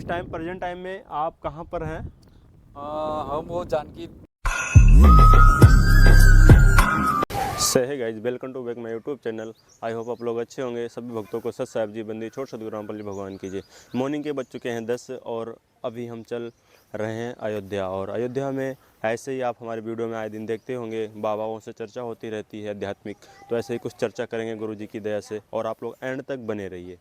Time present time में आप कहाँ पर हैं? हम वो जानकी से है guys, welcome to back my YouTube channel. I hope आप लोग अच्छे होंगे। सभी भक्तों को सत साहिब जी बंदी छोट सदगुरु रामपाल जी भगवान की जय। मॉर्निंग के बज चुके हैं 10 और अभी हम चल रहे हैं अयोध्या। और अयोध्या में ऐसे ही आप हमारे वीडियो में आए दिन देखते होंगे, बाबाओं से चर्चा होती रहती है आध्यात्मिक। तो ऐसे ही कुछ चर्चा करेंगे गुरु जी की दया से, और आप लोग एंड तक बने रहिए।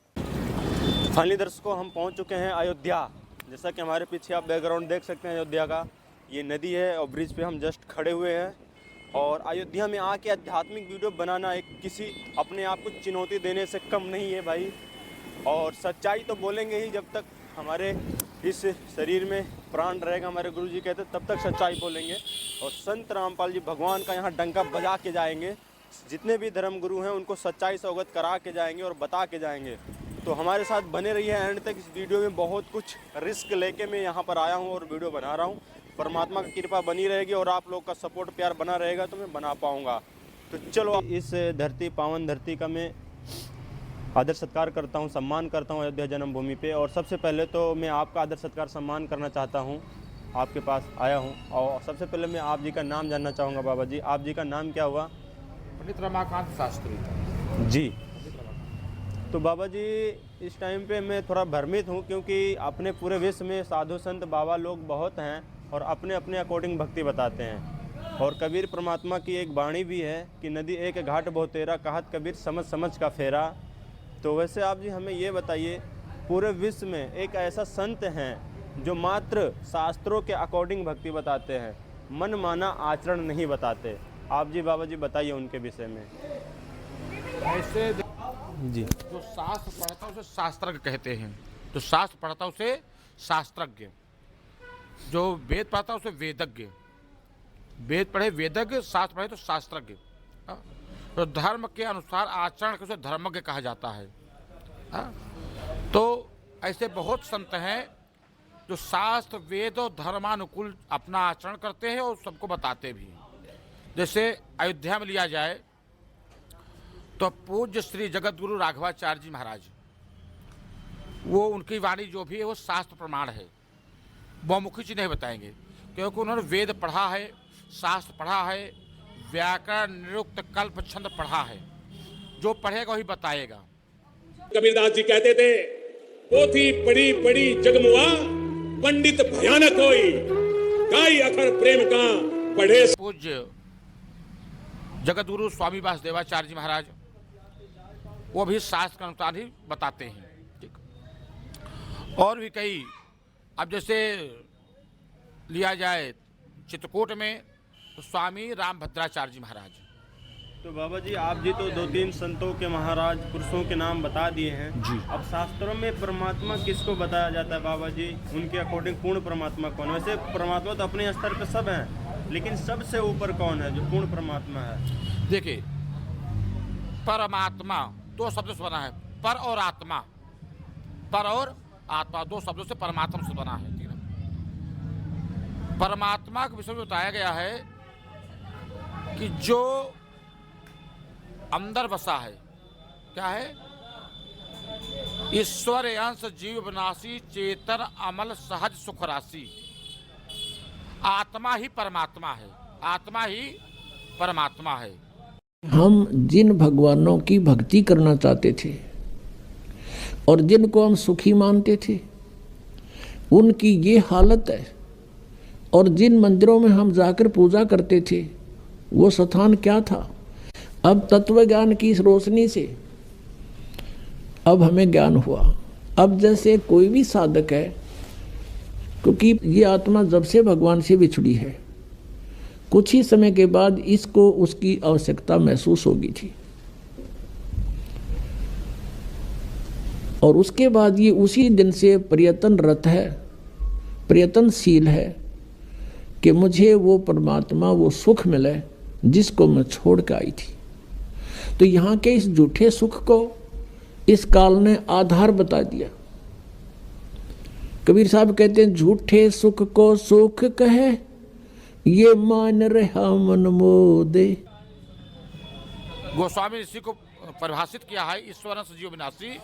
फाइनली दर्शकों, हम पहुँच चुके हैं अयोध्या। जैसा कि हमारे पीछे आप बैकग्राउंड देख सकते हैं अयोध्या का, ये नदी है और ब्रिज पे हम जस्ट खड़े हुए हैं। और अयोध्या में आके आध्यात्मिक वीडियो बनाना एक किसी अपने आप को चुनौती देने से कम नहीं है भाई। और सच्चाई तो बोलेंगे ही, जब तक हमारे इस शरीर में प्राण रहेगा, हमारे गुरु जी कहते तब तक सच्चाई बोलेंगे। और संत रामपाल जी भगवान का यहाँ डंका बजा के जाएंगे। जितने भी धर्म गुरु हैं उनको सच्चाई से अवगत करा के जाएंगे और बता के जाएंगे। तो हमारे साथ बने रहिए एंड तक। इस वीडियो में बहुत कुछ रिस्क लेके मैं यहाँ पर आया हूँ और वीडियो बना रहा हूँ। परमात्मा की कृपा बनी रहेगी और आप लोग का सपोर्ट प्यार बना रहेगा तो मैं बना पाऊँगा। तो चलो, इस धरती पावन धरती का मैं आदर सत्कार करता हूँ, सम्मान करता हूँ अयोध्या जन्मभूमि पे। और सबसे पहले तो मैं आपका आदर सत्कार सम्मान करना चाहता हूँ, आपके पास आया हूँ। और सबसे पहले मैं आप जी का नाम जानना चाहूँगा। बाबा जी, आप जी का नाम क्या हुआ? पंडित रमाकांत शास्त्री जी। तो बाबा जी, इस टाइम पे मैं थोड़ा भ्रमित हूँ, क्योंकि अपने पूरे विश्व में साधु संत बाबा लोग बहुत हैं और अपने अपने अकॉर्डिंग भक्ति बताते हैं। और कबीर परमात्मा की एक वाणी भी है कि नदी एक घाट बहुत तेरा, कहत कबीर समझ समझ का फेरा। तो वैसे आप जी हमें ये बताइए, पूरे विश्व में एक ऐसा संत हैं जो मात्र शास्त्रों के अकॉर्डिंग भक्ति बताते हैं, मन माना आचरण नहीं बताते। आप जी बाबा जी बताइए उनके विषय में। ऐसे जी। जो शास्त्र पढ़ता है उसे शास्त्रज्ञ कहते हैं। जो शास्त्र पढ़ता है उसे शास्त्रज्ञ, जो वेद पढ़ता है उसे वेदज्ञ। वेद पढ़े वेदज्ञ, शास्त्र पढ़े तो शास्त्रज्ञ। तो धर्म के अनुसार आचरण के उसे धर्मज्ञ कहा जाता है। तो ऐसे बहुत संत हैं जो शास्त्र वेद और धर्मानुकूल अपना आचरण करते हैं और सबको बताते भी हैं। जैसे अयोध्या में लिया जाए तो पूज्य श्री जगत गुरु राघवाचार्य जी महाराज, वो उनकी वाणी जो भी है वो शास्त्र प्रमाण है, बहुमुखी चीज नहीं बताएंगे, क्योंकि उन्होंने वेद पढ़ा है, शास्त्र पढ़ा है, व्याकरण निरुक्त कल्प छंद पढ़ा है। जो पढ़ेगा वही बताएगा। कबीरदास जी कहते थे, पोथी पढ़ी पढ़ी जगमुआ, पंडित भयानक होई, काई अखर प्रेम का पढ़े। पूज्य जगत गुरु स्वामी वासुदेवाचार्य जी महाराज, वो भी शास्त्र के अनुसार ही बताते हैं। ठीक। और भी कई, अब जैसे लिया जाए चित्रकूट में तो स्वामी रामभद्राचार्य जी महाराज। तो बाबा जी, आप जी तो 2-3 संतों के महाराज पुरुषों के नाम बता दिए हैं जी। अब शास्त्रों में परमात्मा किसको बताया जाता है बाबा जी, उनके अकॉर्डिंग पूर्ण परमात्मा कौन? वैसे परमात्मा तो अपने स्तर पे सब हैं, लेकिन सबसे ऊपर कौन है जो पूर्ण परमात्मा है? देखिए, परमात्मा दो शब्दों से बना है, पर और आत्मा। पर और आत्मा दो शब्दों से परमात्मा से बना है। परमात्मा के विषय में बताया गया है कि जो अंदर बसा है, क्या है? ईश्वर अंश जीव विनाशी, चेतन अमल सहज सुख राशि। आत्मा ही परमात्मा है, आत्मा ही परमात्मा है। हम जिन भगवानों की भक्ति करना चाहते थे और जिनको हम सुखी मानते थे, उनकी ये हालत है। और जिन मंदिरों में हम जाकर पूजा करते थे, वो स्थान क्या था? अब तत्व ज्ञान की इस रोशनी से अब हमें ज्ञान हुआ। अब जैसे कोई भी साधक है, क्योंकि ये आत्मा जब से भगवान से बिछड़ी है, कुछ ही समय के बाद इसको उसकी आवश्यकता महसूस होगी थी, और उसके बाद ये उसी दिन से प्रयत्नरत है, प्रयत्नशील है कि मुझे वो परमात्मा, वो सुख मिले जिसको मैं छोड़ के आई थी। तो यहाँ के इस झूठे सुख को इस काल ने आधार बता दिया। कबीर साहब कहते हैं, झूठे सुख को सुख कहे, ये मान रहा मन मोदे। गोस्वामी ऋषि को परिभाषित किया है, ईश्वर जीव विनाशी,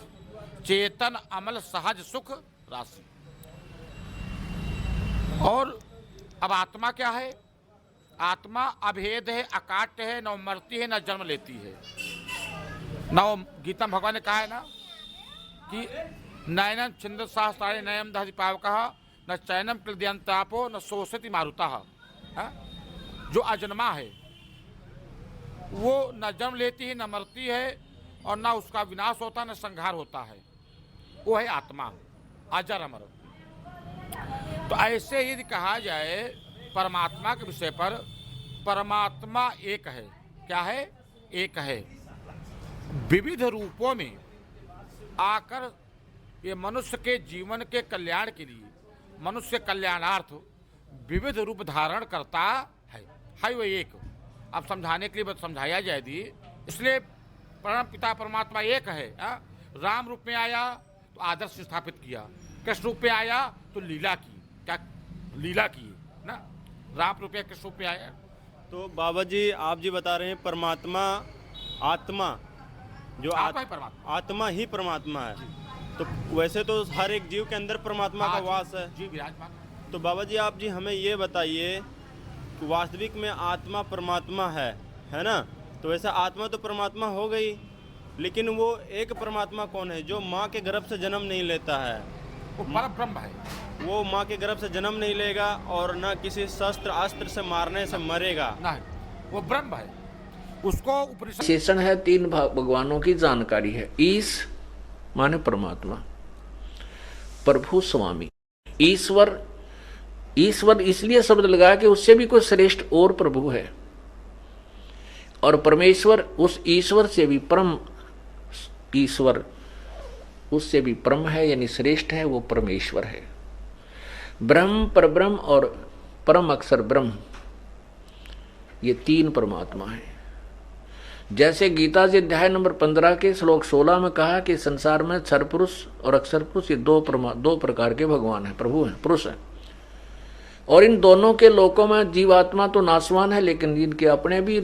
चेतन अमल सहज सुख राशि। और अब आत्मा क्या है? आत्मा अभेद है, अकाट्य है, न मरती है न जन्म लेती है। न गीता में भगवान ने कहा है ना कि नयनम छिंद सहस्राणि नयम दहति पावकः न चैनम कृदयंतापो न शोषति मारुतः। जो अजन्मा है वो न जन्म लेती है न मरती है और न उसका विनाश होता न संहार होता है। वो है आत्मा, अजर अमर। तो ऐसे यदि कहा जाए परमात्मा के विषय पर, परमात्मा एक है। क्या है? एक है। विविध रूपों में आकर ये मनुष्य के जीवन के कल्याण के लिए, मनुष्य कल्याणार्थ विविध रूप धारण करता है वो एक। अब समझाने के लिए समझाया जाए दी, इसलिए परम पिता परमात्मा एक है। राम रूप में आया तो आदर्श स्थापित किया, कृष्ण रूप में आया तो लीला की, क्या लीला की ना, राम रूप में कृष्ण रूप में आया। तो बाबा जी आप जी बता रहे हैं परमात्मा आत्मा, जो आत्मा ही परमात्मा है। तो वैसे तो हर एक जीव के अंदर परमात्मा का वास है जी, विराजमान। तो बाबा जी आप जी हमें ये बताइए कि वास्तविक में आत्मा परमात्मा है ना? तो वैसे आत्मा तो परमात्मा हो गई, लेकिन वो एक परमात्मा कौन है जो माँ के गर्भ से जन्म नहीं लेता है? वो पर ब्रह्म है। वो माँ के गर्भ से जन्म नहीं लेगा और न किसी शस्त्र अस्त्र से मारने से मरेगा। नहीं, वो ब्रह्म है। उसको उपनिषद विशेषण है, तीन भगवानों की जानकारी है। ईश माने परमात्मा, प्रभु स्वामी। ईश्वर, ईश्वर इसलिए शब्द लगाया कि उससे भी कोई श्रेष्ठ और प्रभु है। और परमेश्वर उस ईश्वर से भी परम, ईश्वर उससे भी परम है, यानी श्रेष्ठ है, वो परमेश्वर है। ब्रह्म, परब्रह्म और परम अक्षर ब्रह्म, ये तीन परमात्मा है। जैसे गीता जी अध्याय नंबर 15 के श्लोक 16 में कहा कि संसार में क्षर पुरुष और अक्षर पुरुष ये दो प्रकार के भगवान हैं, प्रभु हैं, पुरुष हैं। और इन दोनों के लोकों में जीवात्मा तो नाशवान है, लेकिन इनके अपने भी,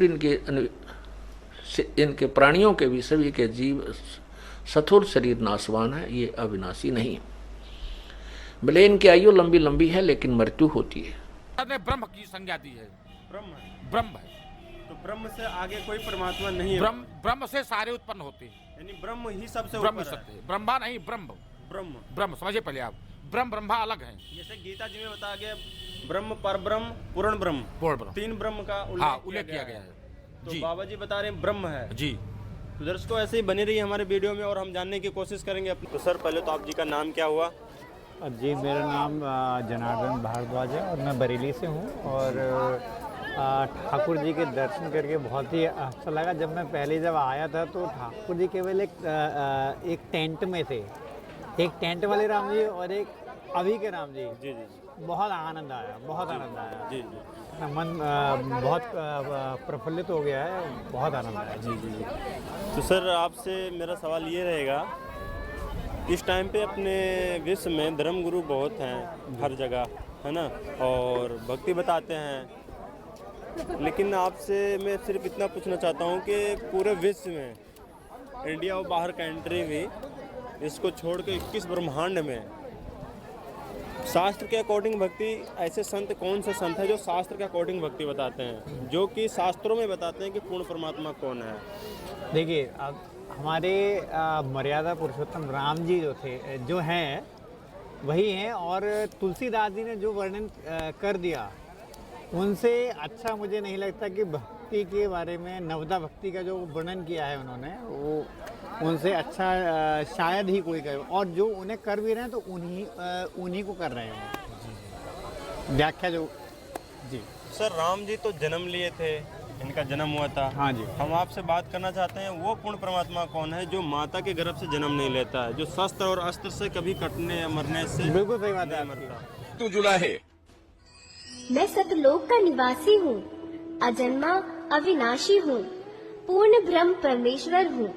इनके प्राणियों के भी, सभी के जीव स्थूल शरीर नाशवान है, ये अविनाशी नहीं। भले इनकी आयु लंबी लंबी है लेकिन मृत्यु होती है। ने ब्रह्म की संज्ञा दी है। ब्रह्म है। तो ब्रह्म से आगे कोई परमात्मा नहीं है। ब्रह्म से सारे उत्पन्न होते हैं, यानी ब्रह्म ही सबसे ब्रह्म ऊपर है। ब्रह्मा नहीं, ब्रह्म ब्रह्म समझिए पहले आप। ब्रह्म ब्रह्मा अलग है। जैसे गीता जी में बताया गया ब्रह्म, परब्रह्म, पूर्ण ब्रह्म, तीन ब्रह्म का उल्लेख किया गया है। तो बाबा जी बता रहे हैं ब्रह्म है जी। तो दर्शकों ऐसे ही बने रही हमारे वीडियो में और हम जानने की कोशिश करेंगे। तो सर पहले तो आप जी का नाम क्या हुआ? जी, मेरा नाम जनार्दन भारद्वाज है और मैं बरेली से हूँ। और ठाकुर जी के दर्शन करके बहुत ही अच्छा लगा। जब मैं पहले आया था तो ठाकुर जी केवल एक टेंट में थे, एक टेंट वाले राम जी और एक अभी के राम जी। जी। बहुत आनंद आया, बहुत आनंद आया। जी। मन बहुत प्रफुल्लित हो गया है, बहुत आनंद आया। जी। तो सर आपसे मेरा सवाल ये रहेगा, इस टाइम पे अपने विश्व में धर्म गुरु बहुत हैं हर जगह, है ना, और भक्ति बताते हैं, लेकिन आपसे मैं सिर्फ इतना पूछना चाहता हूँ कि पूरे विश्व में, इंडिया और बाहर कंट्री भी, इसको छोड़ के 21 ब्रह्मांड में शास्त्र के अकॉर्डिंग भक्ति, ऐसे संत कौन से संत हैं जो शास्त्र के अकॉर्डिंग भक्ति बताते हैं, जो कि शास्त्रों में बताते हैं कि पूर्ण परमात्मा कौन है? देखिए, अब हमारे मर्यादा पुरुषोत्तम राम जी जो हैं वही हैं। और तुलसीदास जी ने जो वर्णन कर दिया, उनसे अच्छा मुझे नहीं लगता कि भक्ति के बारे में, नवदा भक्ति का जो वर्णन किया है उन्होंने, वो उनसे अच्छा शायद ही कोई करे। और जो उन्हें कर भी रहे हैं तो उन्हीं को कर रहे हैं व्याख्या जो। जी सर, राम जी तो जन्म लिए थे, इनका जन्म हुआ था। हाँ जी। हम आपसे बात करना चाहते हैं वो पूर्ण परमात्मा कौन है जो माता के गर्भ से जन्म नहीं लेता है, जो शस्त्र और अस्त्र से कभी कटने या मरने से बिल्कुल सही बात है मरता। तू जुड़ा है। मैं सतलोक का निवासी हूँ, अजन्मा अविनाशी हूँ, पूर्ण ब्रह्म परमेश्वर हूँ।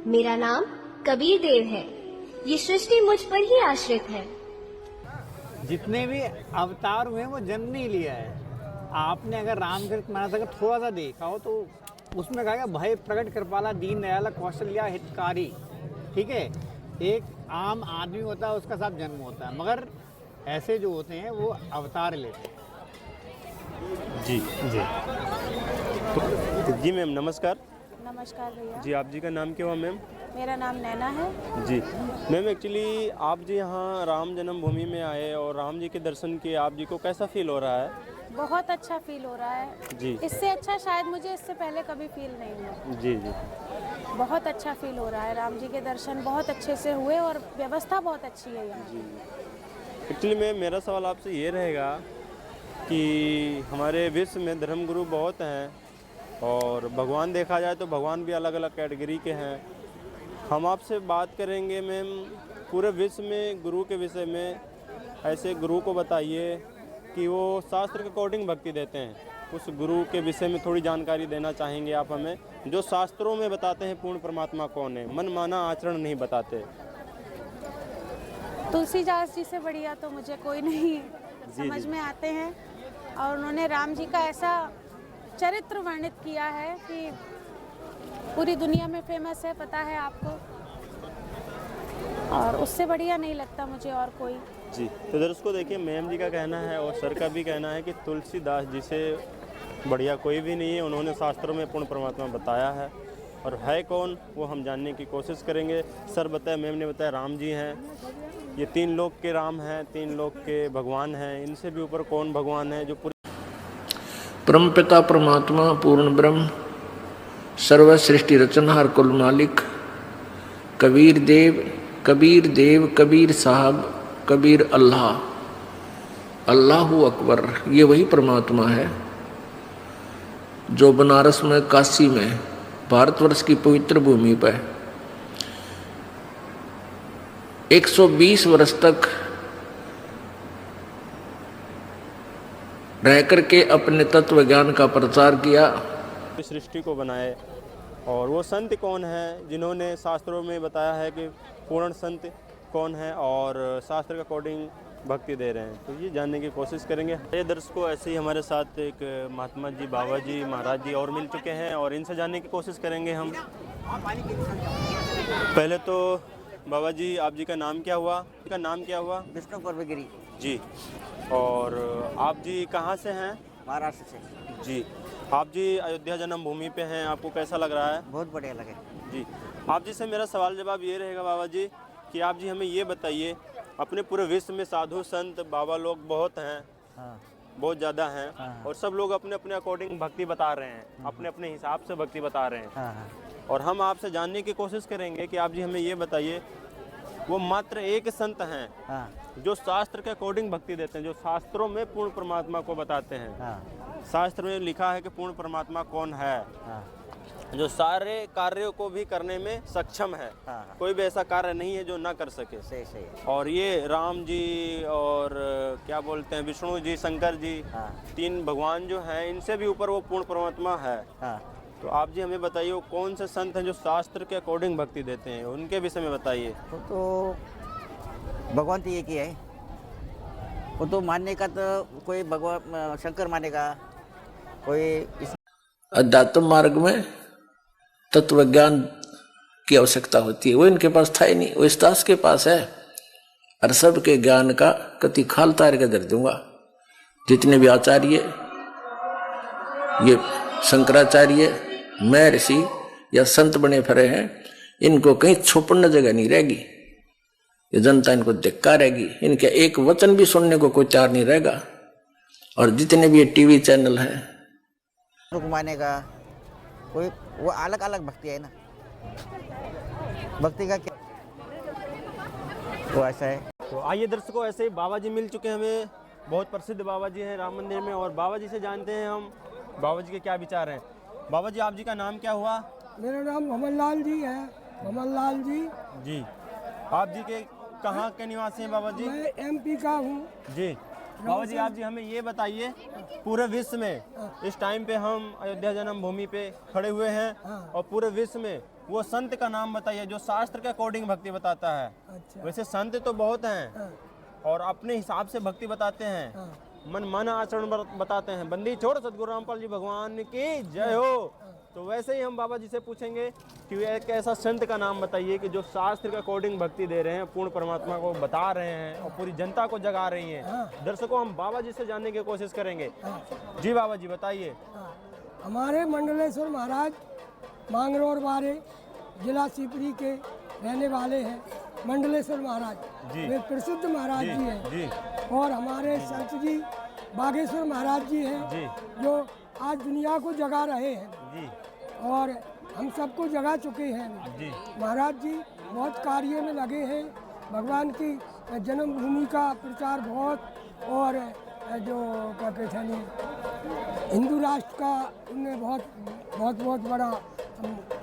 मेरा नाम कबीर देव है। ये सृष्टि मुझ पर ही आश्रित है। जितने भी अवतार हुए वो जन्म नहीं लिया है। आपने अगर रामचरित मानस अगर थोड़ा सा देखा हो तो उसमें कहा भय प्रकट कृपाला दीन दयाला कौशल्या हितकारी। ठीक है, एक आम आदमी होता है, उसका साथ जन्म होता है, मगर ऐसे जो होते हैं वो अवतार लेते हैं। जी जी। जी मैम नमस्कार। नमस्कार भैया। जी आप जी का नाम क्या हुआ मैम? मेरा नाम नैना है। जी मैम, एक्चुअली आप जी यहाँ राम जन्मभूमि में आए और राम जी के दर्शन किए, आप जी को कैसा फील हो रहा है? बहुत अच्छा फील हो रहा है। जी इससे अच्छा शायद मुझे इससे पहले कभी फील नहीं हुआ। जी जी बहुत अच्छा फील हो रहा है। राम जी के दर्शन बहुत अच्छे से हुए और व्यवस्था बहुत अच्छी है यहाँ। एक्चुअली मैं मेरा सवाल आपसे ये रहेगा कि हमारे विश्व में धर्मगुरु बहुत हैं और भगवान देखा जाए तो भगवान भी अलग अलग कैटेगरी के हैं। हम आपसे बात करेंगे मैम पूरे विश्व में गुरु के विषय में। ऐसे गुरु को बताइए कि वो शास्त्र के अकॉर्डिंग भक्ति देते हैं, उस गुरु के विषय में थोड़ी जानकारी देना चाहेंगे आप हमें, जो शास्त्रों में बताते हैं पूर्ण परमात्मा कौन है, मनमाना आचरण नहीं बताते। तुलसीदास जी से बढ़िया तो मुझे कोई नहीं समझ में आते हैं। और उन्होंने राम जी का ऐसा चरित्र वर्णित किया है कि पूरी दुनिया में फेमस है, पता है आपको। और उससे बढ़िया नहीं लगता मुझे और कोई। जी तो दर्शकों देखिए, मैम जी का कहना है और सर का भी कहना है कि तुलसीदास जी से बढ़िया कोई भी नहीं है। उन्होंने शास्त्रों में पूर्ण परमात्मा बताया है, और है कौन वो हम जानने की कोशिश करेंगे। सर बताया, मैम ने बताया राम जी हैं, ये 3 लोक के राम हैं, 3 लोक के भगवान हैं। इनसे भी ऊपर कौन भगवान है जो पूरी परमपिता परमात्मा पूर्ण ब्रह्म सर्व सृष्टि रचनहार कुल मालिक कबीर देव कबीर साहब कबीर अल्लाह अल्लाहु अकबर, ये वही परमात्मा है जो बनारस में, काशी में, भारतवर्ष की पवित्र भूमि पर 120 वर्ष तक रह करके अपने तत्व ज्ञान का प्रचार किया। सृष्टि को बनाए। और वो संत कौन है जिन्होंने शास्त्रों में बताया है कि पूर्ण संत कौन है और शास्त्र के अकॉर्डिंग भक्ति दे रहे हैं, तो ये जानने की कोशिश करेंगे। ये दर्शकों ऐसे ही हमारे साथ एक महात्मा जी, बाबा जी, महाराज जी और मिल चुके हैं और इनसे जानने की कोशिश करेंगे हम। पहले तो बाबा जी, आप जी का नाम क्या हुआ? आपका नाम क्या हुआ? विष्णु पर्वगिरी जी। और आप जी कहाँ से हैं? महाराष्ट्र से। जी। आप जी अयोध्या जन्मभूमि पे हैं, आपको कैसा लग रहा है? बहुत बढ़िया लगे जी। आप जी से मेरा सवाल जवाब ये रहेगा बाबा जी कि आप जी हमें ये बताइए, अपने पूरे विश्व में साधु संत बाबा लोग बहुत हैं। हाँ। बहुत ज़्यादा हैं। हाँ। और सब लोग अपने अपने अकॉर्डिंग भक्ति बता रहे हैं, अपने अपने हिसाब से भक्ति बता रहे हैं। हाँ। और हम आपसे जानने की कोशिश करेंगे कि आप जी हमें ये बताइए, वो मात्र एक संत हैं हाँ। जो शास्त्र के अकॉर्डिंग भक्ति देते हैं, जो शास्त्रों में पूर्ण परमात्मा को बताते हैं। हाँ। शास्त्र में लिखा है कि पूर्ण परमात्मा कौन है, हाँ। जो सारे कार्यों को भी करने में सक्षम है। हाँ। कोई भी ऐसा कार्य नहीं है जो ना कर सके। सही सही। और ये राम जी और क्या बोलते हैं विष्णु जी, शंकर जी, हाँ। 3 भगवान जो हैं, इनसे भी ऊपर वो पूर्ण परमात्मा है। हाँ। तो आप जी हमें बताइए, वो कौन से संत हैं जो शास्त्र के अकॉर्डिंग भक्ति देते हैं, उनके विषय में बताइए। तो भगवान तो एक ही है, वो तो मानने का तो कोई भगवान शंकर मानेगा, कोई इस अध्यात्म मार्ग में तत्व ज्ञान की आवश्यकता होती है, वो इनके पास था ही नहीं, वो इस दास के पास है। और सब के ज्ञान का कति खाल तार के दर दूंगा। जितने भी आचार्य, ये शंकराचार्य, महर्षि या संत बने फिरे हैं, इनको कहीं छुपने जगह नहीं रहेगी। ये जनता इनको धिक्कारेगी, इनके एक वचन भी सुनने को कोई तैयार नहीं रहेगा। और जितने भी ये टीवी चैनल हैं, को मानेगा, कोई वो अलग अलग भक्ति है ना, भक्ति का क्या तो ऐसा है। तो आइए दर्शकों, ऐसे ही बाबा जी मिल चुके हैं हमें, बहुत प्रसिद्ध बाबा जी हैं राम मंदिर में, और बाबा जी से जानते हैं हम बाबा जी के क्या विचार हैं। बाबा जी, आप जी का नाम क्या हुआ? मेरा नाम मोहम्मद लाल जी है। मोहम्मद लाल जी। जी। आप जी के कहाँ के निवासी हैं बाबा जी? मैं एमपी का हूँ। जी। बाबा जी, आप जी हमें ये बताइए, पूरे विश्व में इस टाइम पे हम अयोध्या जन्मभूमि पे खड़े हुए हैं, और पूरे विश्व में वो संत का नाम बताइए जो शास्त्र के अकॉर्डिंग भक्ति बताता है। अच्छा। वैसे संत तो बहुत हैं और अपने हिसाब से भक्ति बताते हैं, मनमाना आचरण बताते हैं। बंदी छोड़ सदगुरु रामपाल जी भगवान की जय हो। तो वैसे ही हम बाबा जी से पूछेंगे कि एक ऐसा संत का नाम बताइए कि जो शास्त्र के अकॉर्डिंग भक्ति दे रहे हैं, पूर्ण परमात्मा को बता रहे हैं और पूरी जनता को जगा रही हैं। दर्शकों, हम बाबा जी से जानने की कोशिश करेंगे। जी बाबा जी बताइए। हमारे मंडलेश्वर महाराज मांगरोर बारे जिला शिवपुरी के रहने वाले हैं। मंडलेश्वर महाराज वे प्रसिद्ध महाराज जी हैं जी। और हमारे संत जी बागेश्वर महाराज जी हैं जी। जो आज दुनिया को जगा रहे हैं जी। और हम सबको जगा चुके हैं जी। महाराज जी बहुत कार्य में लगे हैं। भगवान की जन्मभूमि का प्रचार बहुत, और जो क्या कहते हैं हिंदू राष्ट्र का उनने बहुत बड़ा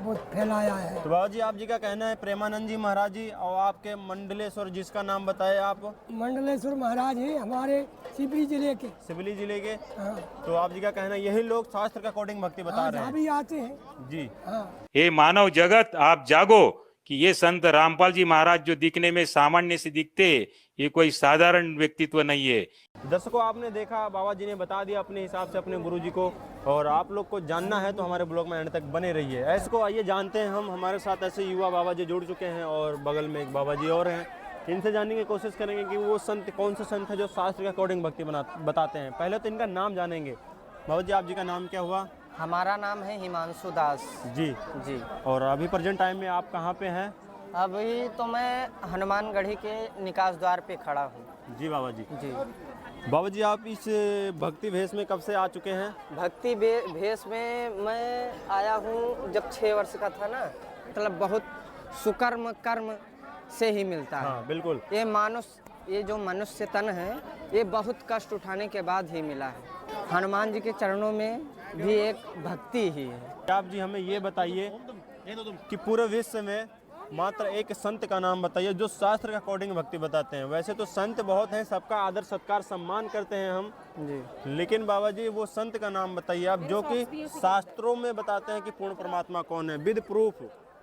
वो फैलाया है। तो बाबा जी आप जी का कहना है प्रेमानंद जी महाराज जी और आपके मंडलेश्वर जिसका नाम बताए आप? मंडलेश्वर महाराज हैं हमारे शिवपुरी जिले के। शिवली जिले के। हाँ। तो आप जी का कहना है यही लोग शास्त्र के अकॉर्डिंग भक्ति बता रहे हैं। भी आते हैं जी। हाँ। हे मानव जगत, आप जागो कि ये संत रामपाल जी महाराज जो दिखने में सामान्य से दिखते, ये कोई साधारण व्यक्तित्व नहीं है। दर्शकों, आपने देखा बाबा जी ने बता दिया अपने हिसाब से अपने गुरु जी को, और आप लोग को जानना है तो हमारे ब्लॉग में एंड तक बने रहिए। ऐसे को आइए जानते हैं हम, हमारे साथ ऐसे युवा बाबा जी जुड़ चुके हैं और बगल में एक बाबा जी और हैं। इनसे जानने की कोशिश करेंगे कि वो संत कौन से संत है जो शास्त्र के अकॉर्डिंग भक्ति बताते हैं। पहले तो इनका नाम जानेंगे। बाबा जी आप जी का नाम क्या हुआ? हमारा नाम है हिमांशु दास जी। जी। और अभी प्रेजेंट टाइम में आप कहाँ पे हैं? अभी तो मैं हनुमानगढ़ी के निकास द्वार पे खड़ा हूँ। जी बाबा जी। जी बाबा जी आप इस भक्ति भेष में कब से आ चुके हैं? भक्ति भेष में मैं आया हूँ जब 6 वर्ष का था ना। मतलब बहुत सुकर्म कर्म से ही मिलता है। हाँ, बिल्कुल। ये जो मनुष्य तन है ये बहुत कष्ट उठाने के बाद ही मिला है। हनुमान जी के चरणों में भी एक भक्ति ही है। आप जी हमें ये बताइए कि पूरे विश्व में मात्र एक संत का नाम बताइए जो शास्त्र के अकॉर्डिंग भक्ति बताते हैं। वैसे तो संत बहुत हैं, सबका आदर सत्कार सम्मान करते हैं हम जी, लेकिन बाबा जी वो संत का नाम बताइए आप जो कि शास्त्रों में बताते हैं कि पूर्ण परमात्मा कौन है, विद प्रूफ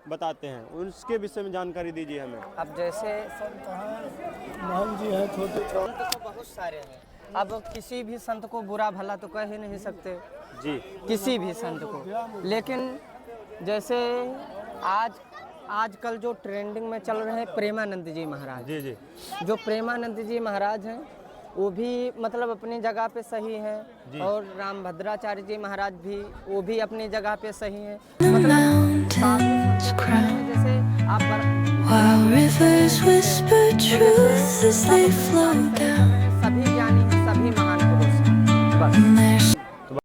बताते हैं। उसके विषय में जानकारी दीजिए हमें। अब जैसे महान जी हैं, छोटे संत तो बहुत सारे हैं। अब किसी भी संत को बुरा भला तो कह ही नहीं सकते जी, किसी भी संत को। लेकिन जैसे आजकल जो ट्रेंडिंग में चल रहे हैं प्रेमानंद जी महाराज। जी जी। जो प्रेमानंद जी महाराज हैं वो भी मतलब अपनी जगह पे सही हैं, और रामभद्राचार्य जी महाराज भी वो भी अपनी जगह पे सही हैं। मतलब जैसे आप सभी ज्ञानी सभी महान पुरुष।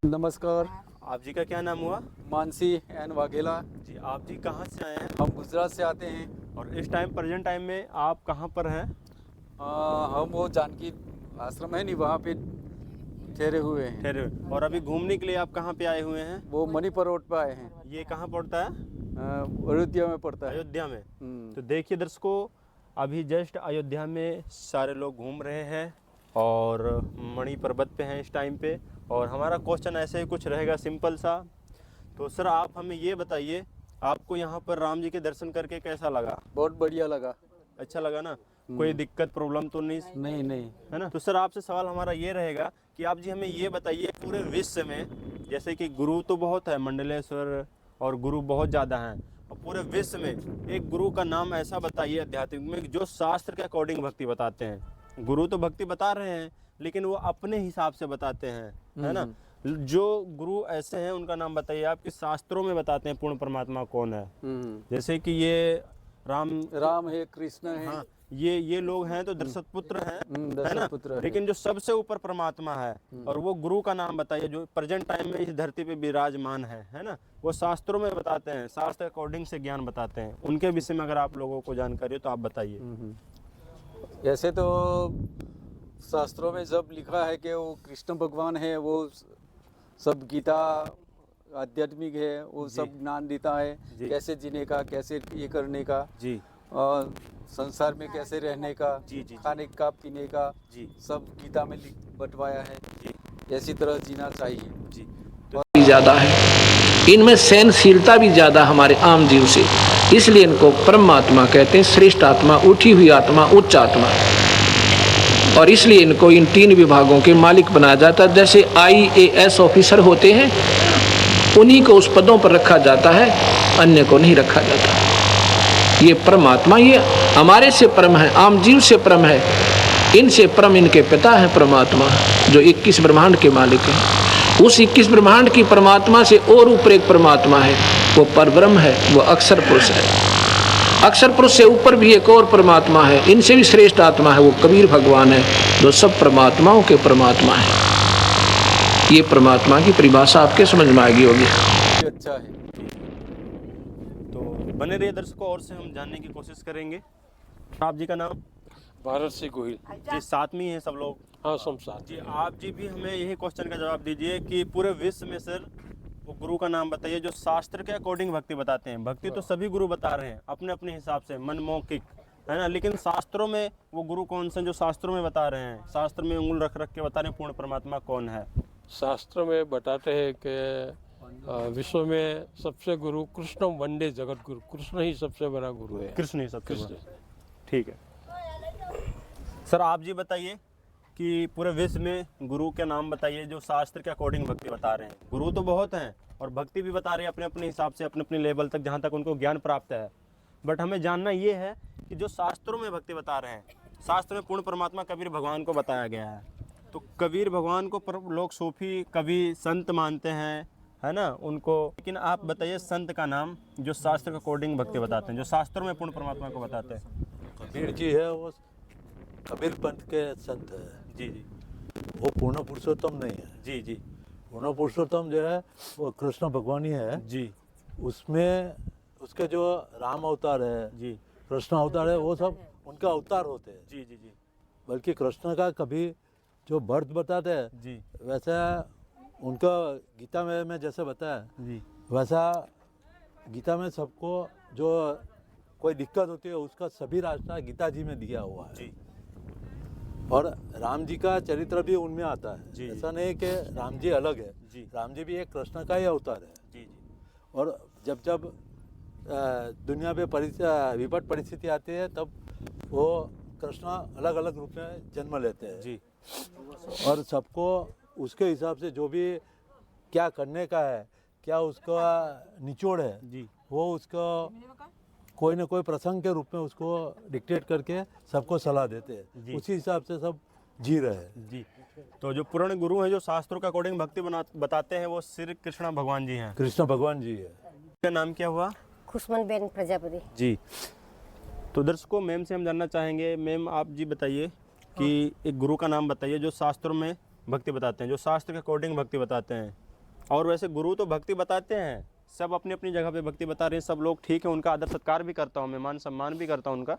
नमस्कार। आप जी का क्या नाम हुआ? मानसी एन वाघेला जी। आप जी कहाँ से आए हैं? हम गुजरात से आते हैं। और इस टाइम प्रेजेंट टाइम में आप कहाँ पर हैं? हम वो जानकी आश्रम है नहीं, वहाँ पे ठहरे हुए हैं। ठहरे हुए। और अभी घूमने के लिए आप कहाँ पे आए हुए हैं? वो मणिपुर रोड पे आए हैं। ये कहाँ पड़ता है? अयोध्या में पड़ता है। अयोध्या में। तो देखिए दर्शकों, अभी जस्ट अयोध्या में सारे लोग घूम रहे हैं और मणि पर्वत पे हैं इस टाइम पे। और हमारा क्वेश्चन ऐसे ही कुछ रहेगा सिंपल सा। तो सर आप हमें ये बताइए, आपको यहाँ पर राम जी के दर्शन करके कैसा लगा? बहुत बढ़िया लगा। अच्छा लगा ना? कोई दिक्कत प्रॉब्लम तो नहीं? नहीं है ना? तो सर आपसे सवाल हमारा ये रहेगा कि आप जी हमें ये बताइए, पूरे विश्व में जैसे कि गुरु तो बहुत है, मंडलेश्वर और गुरु बहुत ज़्यादा हैं, और पूरे विश्व में एक गुरु का नाम ऐसा बताइए आध्यात्मिक में जो शास्त्र के अकॉर्डिंग भक्ति बताते हैं। गुरु तो भक्ति बता रहे हैं लेकिन वो अपने हिसाब से बताते हैं, है ना? जो गुरु ऐसे हैं उनका नाम बताइए आप कि शास्त्रों में बताते हैं पूर्ण परमात्मा कौन है। जैसे कि ये राम है, कृष्ण है। हाँ, ये लोग हैं तो दशरथ पुत्र हैं, है ना? लेकिन जो सबसे ऊपर परमात्मा है और वो गुरु का नाम बताइए जो प्रेजेंट टाइम में इस धरती पे विराजमान है ना? वो शास्त्रों में बताते हैं, शास्त्र अकॉर्डिंग से ज्ञान बताते हैं। उनके विषय में अगर आप लोगों को जानकारी हो तो आप बताइए। ऐसे तो शास्त्रों में जब लिखा है कि वो कृष्ण भगवान है, वो सब गीता आध्यात्मिक है, वो सब ज्ञान देता है कैसे जीने का, कैसे ये करने का जी, और संसार में कैसे रहने का, जी, खाने का पीने का, जी, सब गीता में बटवाया है जी। ऐसी तरह जीना चाहिए जी। तो ज़्यादा है इनमें, सहनशीलता भी ज़्यादा हमारे आम जीव से, इसलिए इनको परमात्मा कहते हैं। श्रेष्ठ आत्मा, उठी हुई आत्मा, उच्च आत्मा। और इसलिए इनको इन 3 विभागों के मालिक बनाया जाता है। जैसे IAS ऑफिसर होते हैं, उन्हीं को उस पदों पर रखा जाता है, अन्य को नहीं रखा जाता। ये परमात्मा ये हमारे से परम है, आम जीव से परम है, इनसे परम इनके पिता है परमात्मा, जो 21 ब्रह्मांड के मालिक हैं। उस 21 ब्रह्मांड की परमात्मा से और ऊपर एक परमात्मा है, वो परब्रह्म है, वो अक्षर पुरुष है। अक्षर पुरुष से ऊपर भी एक और परमात्मा है, इनसे भी श्रेष्ठ आत्मा है, वो कबीर भगवान है, जो सब परमात्माओं के परमात्मा है। ये परमात्मा की परिभाषा आपके समझ में आ गई होगी। अच्छा है। तो बने रहिए दर्शकों, और से हम जानने की कोशिश करेंगे। आप जी का नाम? भारत से गोहिल जी, साथ में ही हैं सब लोग? हाँ, सब साथ। जी, आप जी भी हमें यही क्वेश्चन का जवाब दीजिए कि पूरे विश्व में सर वो गुरु का नाम बताइए जो शास्त्र के अकॉर्डिंग भक्ति बताते हैं। भक्ति तो सभी गुरु बता रहे हैं अपने अपने हिसाब से, मनमौखिक, है ना, लेकिन शास्त्रों में वो गुरु कौन से जो शास्त्रों में बता रहे हैं, शास्त्र में उंगल रख रख के बता रहे हैं पूर्ण परमात्मा कौन है? शास्त्र में बताते हैं कि विश्व में सबसे गुरु कृष्ण वंदे जगत गुरु, कृष्ण ही सबसे बड़ा गुरु है। कृष्ण ही सबसे बड़ा, ठीक है। सर आप जी बताइए कि पूरे विश्व में गुरु के नाम बताइए जो शास्त्र के अकॉर्डिंग भक्ति बता रहे हैं। गुरु तो बहुत हैं और भक्ति भी बता रहे हैं अपने अपने हिसाब से, अपने अपने लेवल तक, जहाँ तक उनको ज्ञान प्राप्त है। बट हमें जानना ये है कि जो शास्त्रों में भक्ति बता रहे हैं, शास्त्र में पूर्ण परमात्मा कबीर भगवान को बताया गया है, तो कबीर भगवान को लोग सूफी कवि संत मानते हैं, है ना, उनको। लेकिन आप बताइए संत का नाम जो शास्त्र के अकॉर्डिंग भक्ति बताते हैं, जो शास्त्रों में पूर्ण परमात्मा को बताते हैं। कबीर जी है, वो कबीर पंथ के संत है। जी जी, वो पूर्ण पुरुषोत्तम नहीं है। जी जी, पूर्ण पुरुषोत्तम जो है वो कृष्ण भगवान ही है जी। उसमें उसके जो राम अवतार है जी, कृष्ण अवतार है, वो सब उनका अवतार होते हैं। जी जी जी, बल्कि कृष्ण का कभी जो बर्थ बताते हैं जी, वैसा उनका गीता में जैसे बताया जी, वैसा गीता में सबको जो कोई दिक्कत होती है उसका सभी रास्ता गीता जी में दिया हुआ है। जी। और राम जी का चरित्र भी उनमें आता है। जी, ऐसा नहीं कि राम जी अलग है, जी, राम जी भी एक कृष्ण का ही अवतार है। जी जी, और जब जब दुनिया पे विपट परिस्थिति आती है तब वो कृष्ण अलग अलग रूप में जन्म लेते हैं। जी। और सबको उसके हिसाब से जो भी क्या करने का है, क्या उसका निचोड़ है, जी, वो उसको कोई ना कोई प्रसंग के रूप में उसको डिक्टेट करके सबको सलाह देते हैं। उसी हिसाब से सब जी रहे हैं। जी। तो जो पुराने गुरु हैं जो शास्त्रों के अकॉर्डिंग भक्ति बताते हैं वो श्री कृष्ण भगवान जी हैं। कृष्ण भगवान जी है। क्या नाम क्या हुआ? खुशमन बेन प्रजापति जी। तो दर्शकों, मैम से हम जानना चाहेंगे, मैम आप जी बताइए कि एक गुरु का नाम बताइए जो शास्त्रों में भक्ति बताते हैं, जो शास्त्र के अकॉर्डिंग भक्ति बताते हैं। और वैसे गुरु तो भक्ति बताते हैं, सब अपनी अपनी जगह पे भक्ति बता रहे हैं, सब लोग ठीक है, उनका आदर सत्कार भी करता हूँ मैं, मान सम्मान भी करता हूँ उनका।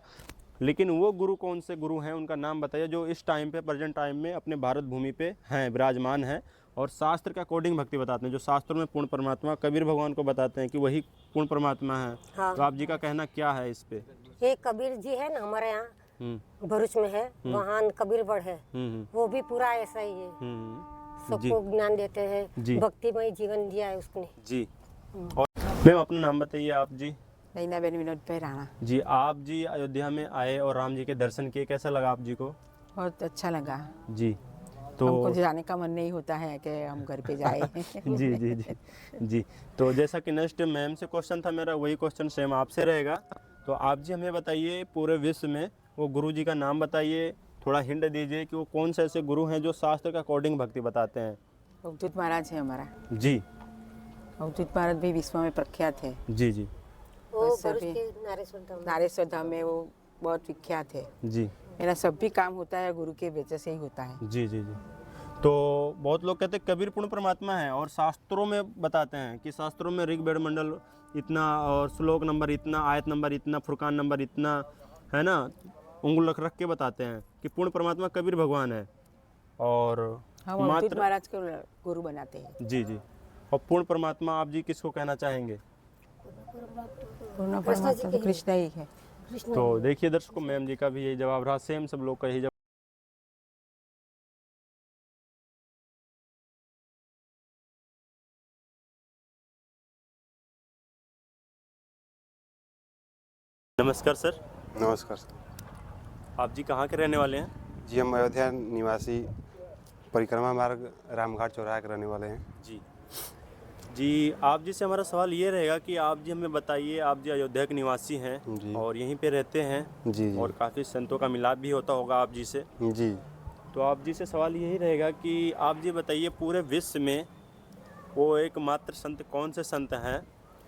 लेकिन वो गुरु कौन से गुरु हैं, उनका नाम बताइए जो इस टाइम पे, प्रेजेंट टाइम में अपने भारत भूमि पे हैं, विराजमान हैं और शास्त्र के अकॉर्डिंग भक्ति बताते हैं, जो शास्त्रों में पूर्ण परमात्मा कबीर भगवान को बताते हैं कि वही पूर्ण परमात्मा है। हाँ। तो आप जी का कहना क्या है इस पे? ये कबीर जी है ना हमारे यहाँ भरूच में है, वहाँ कबीर बड़ है, वो भी पूरा ऐसा ही है, सबको ज्ञान देते हैं, भक्तिमय जीवन दिया है उसने। जी। और मैम अपना नाम बताइए आप जी। नैना बेन विनोद पे राणा जी। आप जी अयोध्या में आए और राम जी के दर्शन किए, कैसा लगा आप जी को? बहुत अच्छा लगा जी। तो हमको जाने का मन नहीं होता है कि हम घर पे जाए। जी जी जी जी। तो जैसा कि नेक्स्ट मैम से क्वेश्चन था मेरा, वही क्वेश्चन सेम आपसे रहेगा। तो आप जी हमें बताइए पूरे विश्व में वो गुरु जी का नाम बताइए, थोड़ा हिंट दीजिए कि वो कौन से ऐसे गुरु हैं जो शास्त्र के अकॉर्डिंग भक्ति बताते हैं। अवधूत महाराज है हमारा। जी। अवधूत महाराज भी विश्व में प्रख्यात है। जी जी। नारेश्वर धाम में वो बहुत विख्यात है। जी। मेरा सब भी काम होता है गुरु के वजह से ही होता है। जी जी जी। तो बहुत लोग कहते हैं कबीर पूर्ण परमात्मा है और शास्त्रों में बताते हैं कि शास्त्रों में ऋग्वेद मंडल इतना और श्लोक नंबर इतना, आयत नंबर इतना, फुरकान नंबर इतना, है ना, उंगल रख रख के बताते हैं कि पूर्ण परमात्मा कबीर भगवान है। और हम अवधूत महाराज को गुरु बनाते हैं। जी जी। और पूर्ण परमात्मा आप जी किसको कहना चाहेंगे? पूर्ण परमात्मा कृष्ण ही है। तो देखिए दर्शकों, मैम जी का भी यही जवाब रहा, सेम सब लोग का यही जवाब। नमस्कार सर। नमस्कार सर। आप जी कहाँ के रहने वाले हैं? जी हम अयोध्या निवासी परिक्रमा मार्ग रामघाट चौराहे के रहने वाले हैं। जी जी, आप जी से हमारा सवाल ये रहेगा कि आप जी हमें बताइए, आप जी अयोध्या के निवासी हैं और यहीं पे रहते हैं जी और काफ़ी संतों का मिलाप भी होता होगा आप जी से। जी तो आप जी से सवाल यही रहेगा कि आप जी बताइए पूरे विश्व में वो एकमात्र संत कौन से संत हैं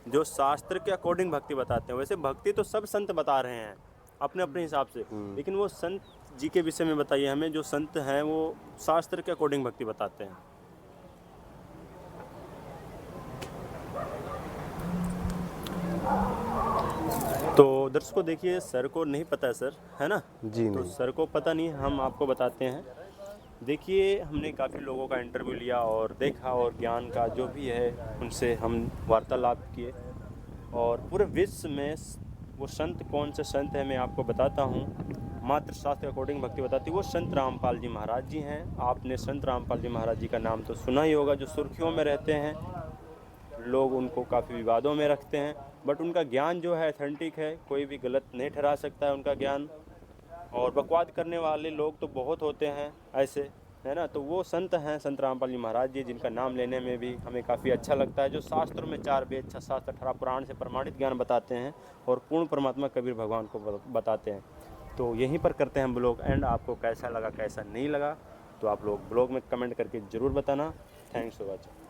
जो शास्त्र के अकॉर्डिंग भक्ति बताते हैं। वैसे भक्ति तो सब संत बता रहे हैं अपने अपने हिसाब से, लेकिन वो संत जी के विषय में बताइए हमें, जो संत हैं वो शास्त्र के अकॉर्डिंग भक्ति बताते हैं। तो दर्शकों देखिए, सर को नहीं पता है सर, है ना? जी तो नहीं। सर को पता नहीं, हम आपको बताते हैं। देखिए, हमने काफ़ी लोगों का इंटरव्यू लिया और देखा और ज्ञान का जो भी है उनसे हम वार्तालाप किए और पूरे विश्व में वो संत कौन से संत हैं मैं आपको बताता हूँ। मात्र शास्त्र के अकॉर्डिंग भक्ति बताती वो संत रामपाल जी महाराज जी हैं। आपने संत रामपाल जी महाराज जी का नाम तो सुना ही होगा, जो सुर्खियों में रहते हैं, लोग उनको काफ़ी विवादों में रखते हैं, बट उनका ज्ञान जो है अथेंटिक है, कोई भी गलत नहीं ठहरा सकता है उनका ज्ञान। और बकवाद करने वाले लोग तो बहुत होते हैं ऐसे, है ना? तो वो संत हैं संत रामपाल जी महाराज जी, जिनका नाम लेने में भी हमें काफ़ी अच्छा लगता है, जो शास्त्रों में 4 वेद 6 शास्त्र 18 पुराण से प्रमाणित ज्ञान बताते हैं और पूर्ण परमात्मा कबीर भगवान को बताते हैं। तो यहीं पर करते हैं हम ब्लॉग एंड। आपको कैसा लगा कैसा नहीं लगा तो आप लोग ब्लॉग में कमेंट करके ज़रूर बताना। Thanks for watching.